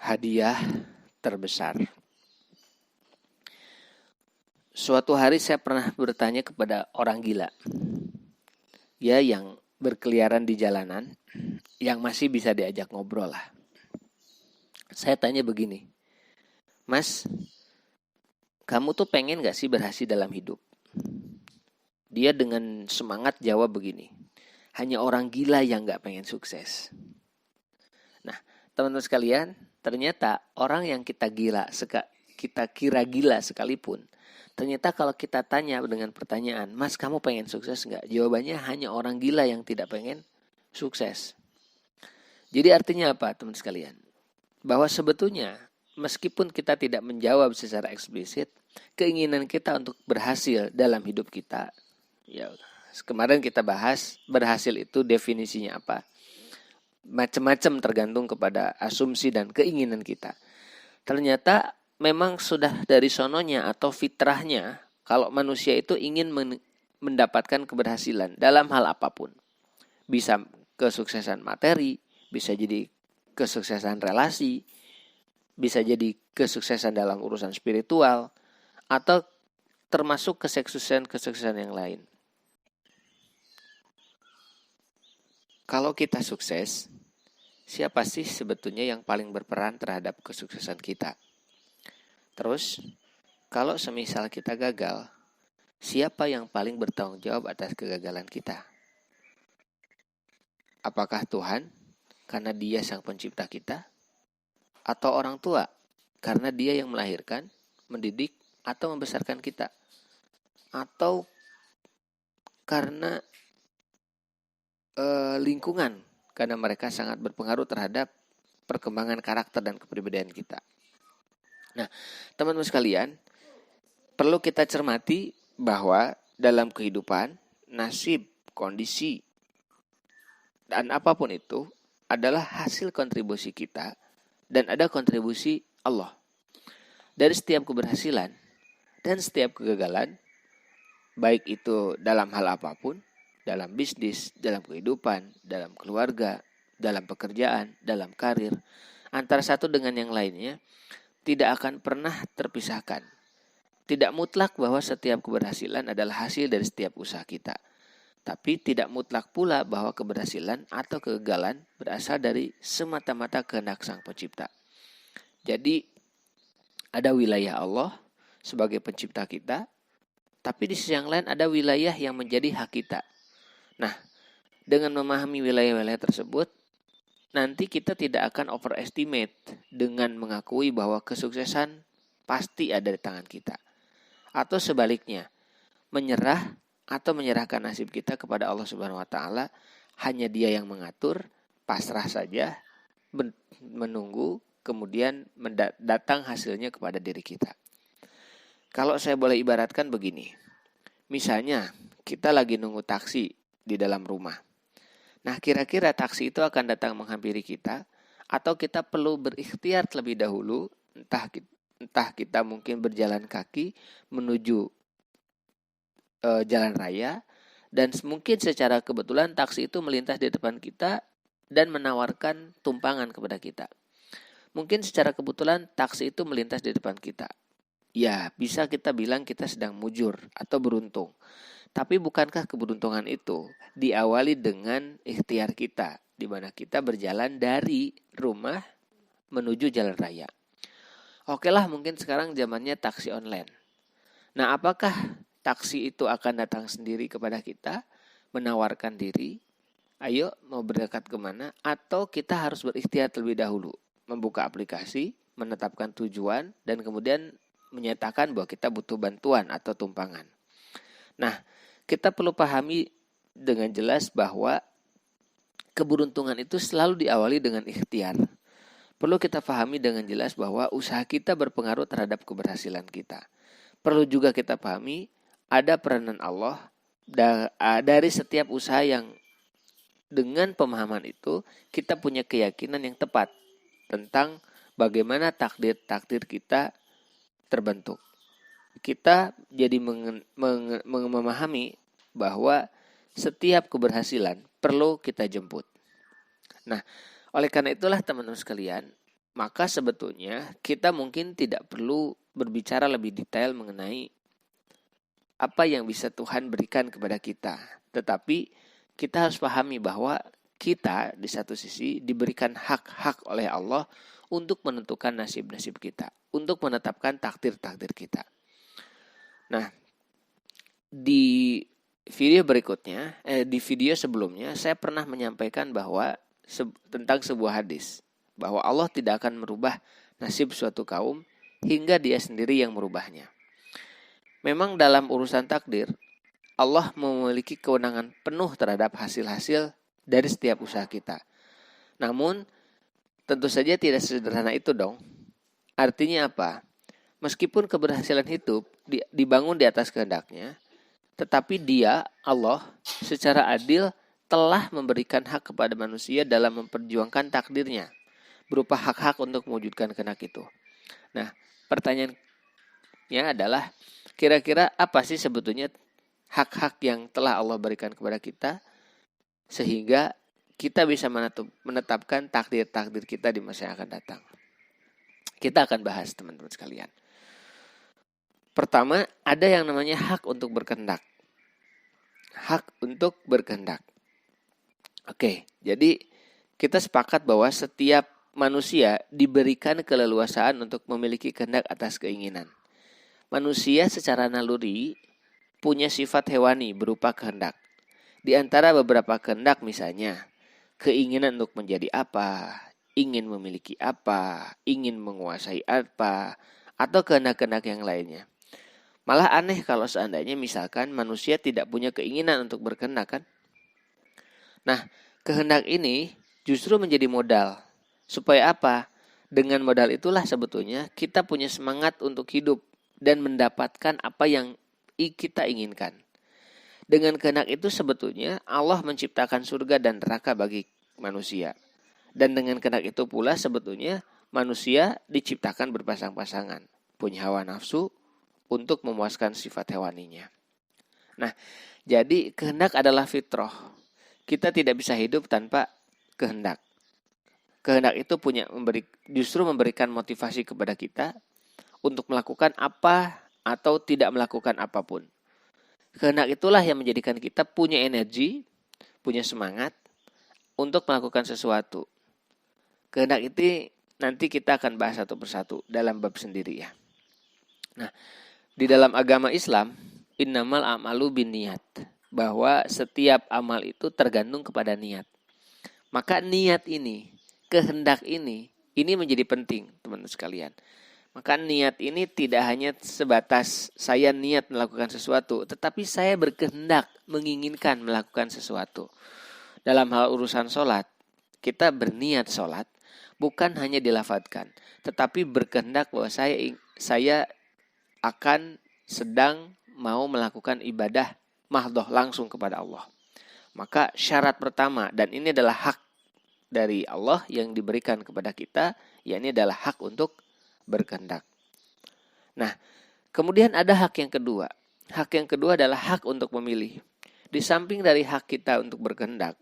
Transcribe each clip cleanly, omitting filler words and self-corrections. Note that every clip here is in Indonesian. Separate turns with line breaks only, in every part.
Hadiah terbesar. Suatu hari saya pernah bertanya kepada orang gila, ya, yang berkeliaran di jalanan, yang masih bisa diajak ngobrol lah. Saya tanya begini, Mas, kamu tuh pengen gak sih berhasil dalam hidup? Dia dengan semangat jawab begini, hanya orang gila yang gak pengen sukses. Nah, teman-teman sekalian, ternyata orang yang kita kira gila sekalipun, ternyata kalau kita tanya dengan pertanyaan, Mas, kamu pengen sukses nggak? Jawabannya hanya orang gila yang tidak pengen sukses. Jadi artinya apa, teman sekalian? Bahwa sebetulnya meskipun kita tidak menjawab secara eksplisit, keinginan kita untuk berhasil dalam hidup kita, ya kemarin kita bahas berhasil itu definisinya apa? Macam-macam tergantung kepada asumsi dan keinginan kita. Ternyata memang sudah dari sononya atau fitrahnya kalau manusia itu ingin mendapatkan keberhasilan dalam hal apapun. Bisa kesuksesan materi, bisa jadi kesuksesan relasi, bisa jadi kesuksesan dalam urusan spiritual, atau termasuk kesuksesan yang lain. Kalau kita sukses, siapa sih sebetulnya yang paling berperan terhadap kesuksesan kita? Terus, kalau semisal kita gagal, siapa yang paling bertanggung jawab atas kegagalan kita? Apakah Tuhan, karena Dia sang pencipta kita? Atau orang tua, karena Dia yang melahirkan, mendidik, atau membesarkan kita? Atau karena lingkungan, karena mereka sangat berpengaruh terhadap perkembangan karakter dan kepribadian kita. Nah, teman-teman sekalian, perlu kita cermati bahwa dalam kehidupan, nasib, kondisi, dan apapun itu adalah hasil kontribusi kita dan ada kontribusi Allah. Dari setiap keberhasilan dan setiap kegagalan, baik itu dalam hal apapun, dalam bisnis, dalam kehidupan, dalam keluarga, dalam pekerjaan, dalam karir, antara satu dengan yang lainnya, tidak akan pernah terpisahkan. Tidak mutlak bahwa setiap keberhasilan adalah hasil dari setiap usaha kita. Tapi tidak mutlak pula bahwa keberhasilan atau kegagalan berasal dari semata-mata kehendak Sang Pencipta. Jadi ada wilayah Allah sebagai pencipta kita, tapi di sisi yang lain ada wilayah yang menjadi hak kita. Nah, dengan memahami wilayah-wilayah tersebut, nanti kita tidak akan overestimate dengan mengakui bahwa kesuksesan pasti ada di tangan kita. Atau sebaliknya, menyerah atau menyerahkan nasib kita kepada Allah Subhanahu wa taala, hanya Dia yang mengatur, pasrah saja, menunggu, kemudian datang hasilnya kepada diri kita. Kalau saya boleh ibaratkan begini, misalnya kita lagi nunggu taksi di dalam rumah. Nah, kira-kira taksi itu akan datang menghampiri kita atau kita perlu berikhtiar terlebih dahulu, entah kita mungkin berjalan kaki menuju jalan raya, dan mungkin secara kebetulan taksi itu melintas di depan kita dan menawarkan tumpangan kepada kita. Mungkin secara kebetulan taksi itu melintas di depan kita. Ya, bisa kita bilang kita sedang mujur atau beruntung. Tapi bukankah keberuntungan itu diawali dengan ikhtiar kita, di mana kita berjalan dari rumah menuju jalan raya. Oke lah, mungkin sekarang zamannya taksi online. Nah, apakah taksi itu akan datang sendiri kepada kita, menawarkan diri, ayo mau berdekat kemana, atau kita harus berikhtiar terlebih dahulu, membuka aplikasi, menetapkan tujuan, dan kemudian menyatakan bahwa kita butuh bantuan atau tumpangan. Nah, kita perlu pahami dengan jelas bahwa keberuntungan itu selalu diawali dengan ikhtiar. Perlu kita pahami dengan jelas bahwa usaha kita berpengaruh terhadap keberhasilan kita. Perlu juga kita pahami ada peranan Allah dari setiap usaha yang dengan pemahaman itu kita punya keyakinan yang tepat tentang bagaimana takdir kita terbentuk. Kita jadi memahami bahwa setiap keberhasilan perlu kita jemput. Nah, oleh karena itulah teman-teman sekalian, maka sebetulnya kita mungkin tidak perlu berbicara lebih detail mengenai apa yang bisa Tuhan berikan kepada kita. Tetapi kita harus pahami bahwa kita di satu sisi diberikan hak-hak oleh Allah untuk menentukan nasib-nasib kita, untuk menetapkan takdir-takdir kita. Nah, di video berikutnya, di video sebelumnya saya pernah menyampaikan bahwa tentang sebuah hadis, bahwa Allah tidak akan merubah nasib suatu kaum hingga Dia sendiri yang merubahnya. Memang dalam urusan takdir, Allah memiliki kewenangan penuh terhadap hasil-hasil dari setiap usaha kita. Namun, tentu saja tidak sederhana itu dong. Artinya apa? Meskipun keberhasilan hidup dibangun di atas kehendaknya, tetapi Dia, Allah, secara adil telah memberikan hak kepada manusia dalam memperjuangkan takdirnya, berupa hak-hak untuk mewujudkan kehendak itu. Nah, pertanyaannya adalah, kira-kira apa sih sebetulnya hak-hak yang telah Allah berikan kepada kita, sehingga kita bisa menetapkan takdir-takdir kita di masa yang akan datang. Kita akan bahas, teman-teman sekalian. Pertama, ada yang namanya hak untuk berkehendak. Hak untuk berkehendak. Oke, jadi kita sepakat bahwa setiap manusia diberikan keleluasaan untuk memiliki kehendak atas keinginan. Manusia secara naluri punya sifat hewani berupa kehendak. Di antara beberapa kehendak misalnya, keinginan untuk menjadi apa, ingin memiliki apa, ingin menguasai apa, atau kehendak-kehendak yang lainnya. Malah aneh kalau seandainya misalkan manusia tidak punya keinginan untuk berkehendak kan. Nah, kehendak ini justru menjadi modal. Supaya apa? Dengan modal itulah sebetulnya kita punya semangat untuk hidup dan mendapatkan apa yang kita inginkan. Dengan kehendak itu sebetulnya Allah menciptakan surga dan neraka bagi manusia. Dan dengan kehendak itu pula sebetulnya manusia diciptakan berpasang-pasangan, punya hawa nafsu untuk memuaskan sifat hewaninya. Nah, jadi kehendak adalah fitrah. Kita tidak bisa hidup tanpa kehendak. Kehendak itu justru memberikan motivasi kepada kita untuk melakukan apa atau tidak melakukan apapun. Kehendak itulah yang menjadikan kita punya energi, punya semangat untuk melakukan sesuatu. Kehendak itu nanti kita akan bahas satu persatu dalam bab sendiri ya. Nah, di dalam agama Islam, innamal a'malu binniyat, bahwa setiap amal itu tergantung kepada niat. Maka niat ini, kehendak ini menjadi penting, teman-teman sekalian. Maka niat ini tidak hanya sebatas saya niat melakukan sesuatu, tetapi saya berkehendak menginginkan melakukan sesuatu. Dalam hal urusan sholat, kita berniat sholat, bukan hanya dilafadzkan, tetapi berkehendak bahwa saya akan sedang mau melakukan ibadah mahdhah langsung kepada Allah. Maka syarat pertama, dan ini adalah hak dari Allah yang diberikan kepada kita, yakni adalah hak untuk berkehendak. Nah, kemudian ada hak yang kedua. Hak yang kedua adalah hak untuk memilih. Di samping dari hak kita untuk berkehendak,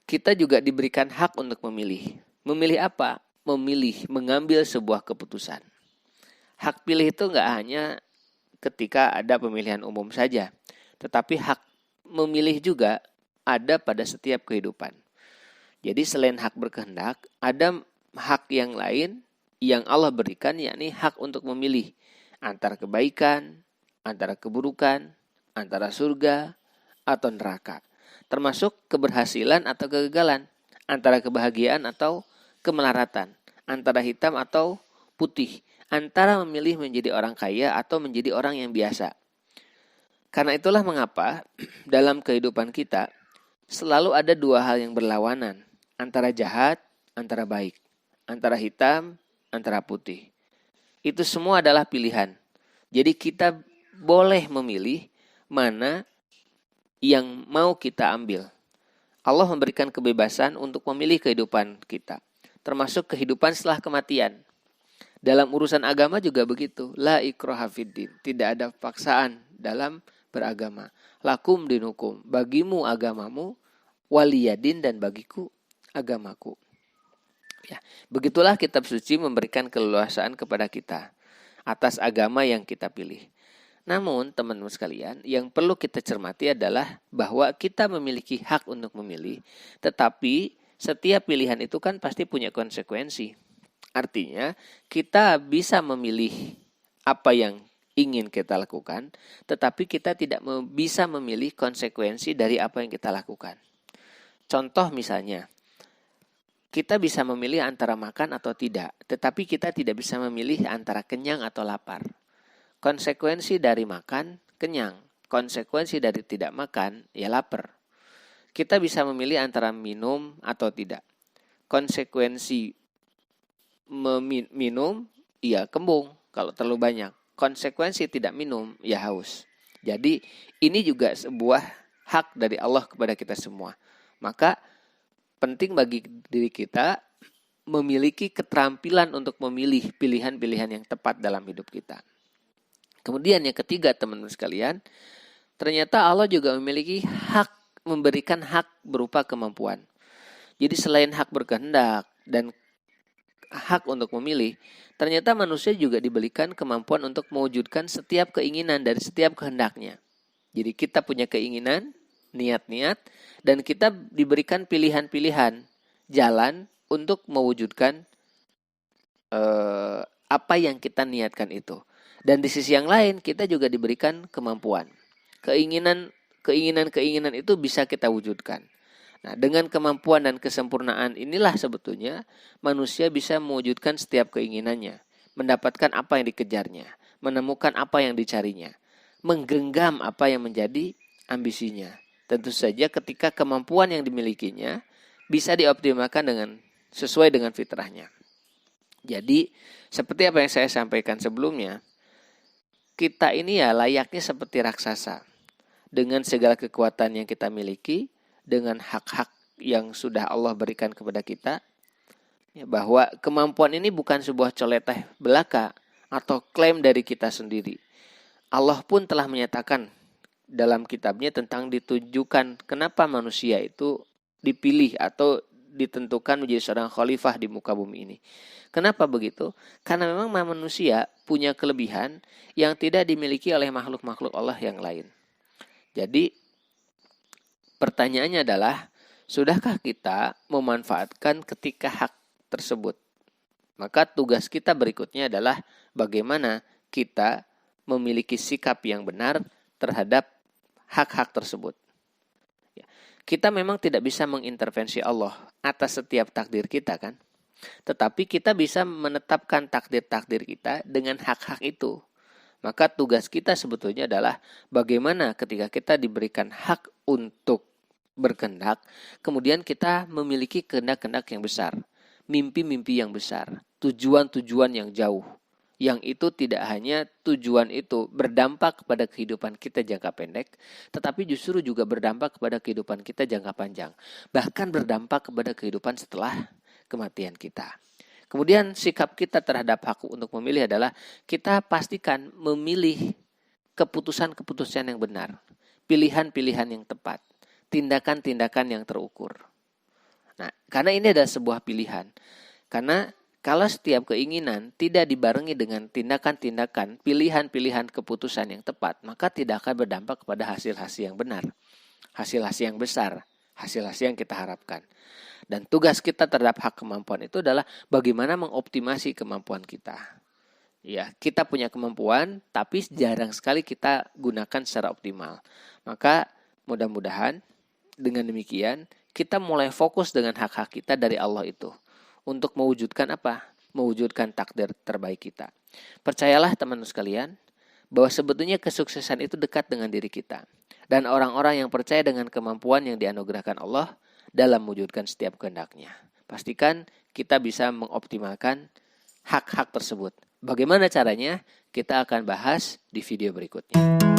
kita juga diberikan hak untuk memilih. Memilih apa? Memilih, mengambil sebuah keputusan. Hak pilih itu nggak hanya ketika ada pemilihan umum saja, tetapi hak memilih juga ada pada setiap kehidupan. Jadi selain hak berkehendak, ada hak yang lain yang Allah berikan, yakni hak untuk memilih antara kebaikan, antara keburukan, antara surga atau neraka. Termasuk keberhasilan atau kegagalan, antara kebahagiaan atau kemelaratan, antara hitam atau putih, antara memilih menjadi orang kaya atau menjadi orang yang biasa. Karena itulah mengapa dalam kehidupan kita selalu ada dua hal yang berlawanan, antara jahat, antara baik, antara hitam, antara putih. Itu semua adalah pilihan. Jadi kita boleh memilih mana yang mau kita ambil. Allah memberikan kebebasan untuk memilih kehidupan kita, termasuk kehidupan setelah kematian. Dalam urusan agama juga begitu. La ikraha fiddin. Tidak ada paksaan dalam beragama. Lakum dinukum. Bagimu agamamu. Waliyadin, dan bagiku agamaku. Ya, begitulah kitab suci memberikan keleluasaan kepada kita atas agama yang kita pilih. Namun teman-teman sekalian, yang perlu kita cermati adalah bahwa kita memiliki hak untuk memilih, tetapi setiap pilihan itu kan pasti punya konsekuensi. Artinya kita bisa memilih apa yang ingin kita lakukan, tetapi kita tidak bisa memilih konsekuensi dari apa yang kita lakukan. Contoh misalnya, kita bisa memilih antara makan atau tidak, tetapi kita tidak bisa memilih antara kenyang atau lapar. Konsekuensi dari makan, kenyang. Konsekuensi dari tidak makan, ya lapar. Kita bisa memilih antara minum atau tidak. Konsekuensi minum, ya kembung kalau terlalu banyak. Konsekuensi tidak minum, ya haus. Jadi ini juga sebuah hak dari Allah kepada kita semua. Maka penting bagi diri kita memiliki keterampilan untuk memilih pilihan-pilihan yang tepat dalam hidup kita. Kemudian yang ketiga teman-teman sekalian, ternyata Allah juga memiliki hak, memberikan hak berupa kemampuan. Jadi selain hak berkehendak dan hak untuk memilih, ternyata manusia juga diberikan kemampuan untuk mewujudkan setiap keinginan dari setiap kehendaknya. Jadi kita punya keinginan, niat-niat, dan kita diberikan pilihan-pilihan jalan untuk mewujudkan apa yang kita niatkan itu. Dan di sisi yang lain kita juga diberikan kemampuan. Keinginan itu bisa kita wujudkan. Nah, dengan kemampuan dan kesempurnaan inilah sebetulnya manusia bisa mewujudkan setiap keinginannya, mendapatkan apa yang dikejarnya, menemukan apa yang dicarinya, menggenggam apa yang menjadi ambisinya. Tentu saja ketika kemampuan yang dimilikinya bisa dioptimalkan sesuai dengan fitrahnya. Jadi, seperti apa yang saya sampaikan sebelumnya, kita ini ya layaknya seperti raksasa. Dengan segala kekuatan yang kita miliki, dengan hak-hak yang sudah Allah berikan kepada kita, ya, bahwa kemampuan ini bukan sebuah coletah belaka atau klaim dari kita sendiri. Allah pun telah menyatakan dalam kitabnya tentang ditujukan kenapa manusia itu dipilih atau ditentukan menjadi seorang khalifah di muka bumi ini. Kenapa begitu? Karena memang manusia punya kelebihan yang tidak dimiliki oleh makhluk-makhluk Allah yang lain. Jadi pertanyaannya adalah, sudahkah kita memanfaatkan ketika hak tersebut? Maka tugas kita berikutnya adalah bagaimana kita memiliki sikap yang benar terhadap hak-hak tersebut. Kita memang tidak bisa mengintervensi Allah atas setiap takdir kita kan. Tetapi kita bisa menetapkan takdir-takdir kita dengan hak-hak itu. Maka tugas kita sebetulnya adalah bagaimana ketika kita diberikan hak untuk berkehendak, kemudian kita memiliki kehendak-kehendak yang besar, mimpi-mimpi yang besar, tujuan-tujuan yang jauh. Yang itu tidak hanya tujuan itu berdampak kepada kehidupan kita jangka pendek, tetapi justru juga berdampak kepada kehidupan kita jangka panjang. Bahkan berdampak kepada kehidupan setelah kematian kita. Kemudian sikap kita terhadap hak untuk memilih adalah kita pastikan memilih keputusan-keputusan yang benar, pilihan-pilihan yang tepat, tindakan-tindakan yang terukur. Nah, karena ini adalah sebuah pilihan. Karena kalau setiap keinginan tidak dibarengi dengan tindakan-tindakan, pilihan-pilihan keputusan yang tepat, maka tidak akan berdampak kepada hasil-hasil yang benar, hasil-hasil yang besar, hasil-hasil yang kita harapkan. Dan tugas kita terhadap hak kemampuan itu adalah bagaimana mengoptimasi kemampuan kita. Ya, kita punya kemampuan, tapi jarang sekali kita gunakan secara optimal. Maka mudah-mudahan dengan demikian kita mulai fokus dengan hak-hak kita dari Allah itu. Untuk mewujudkan apa? Mewujudkan takdir terbaik kita. Percayalah teman-teman sekalian, bahwa sebetulnya kesuksesan itu dekat dengan diri kita. Dan orang-orang yang percaya dengan kemampuan yang dianugerahkan Allah dalam mewujudkan setiap kehendaknya. Pastikan kita bisa mengoptimalkan hak-hak tersebut. Bagaimana caranya? Kita akan bahas di video berikutnya.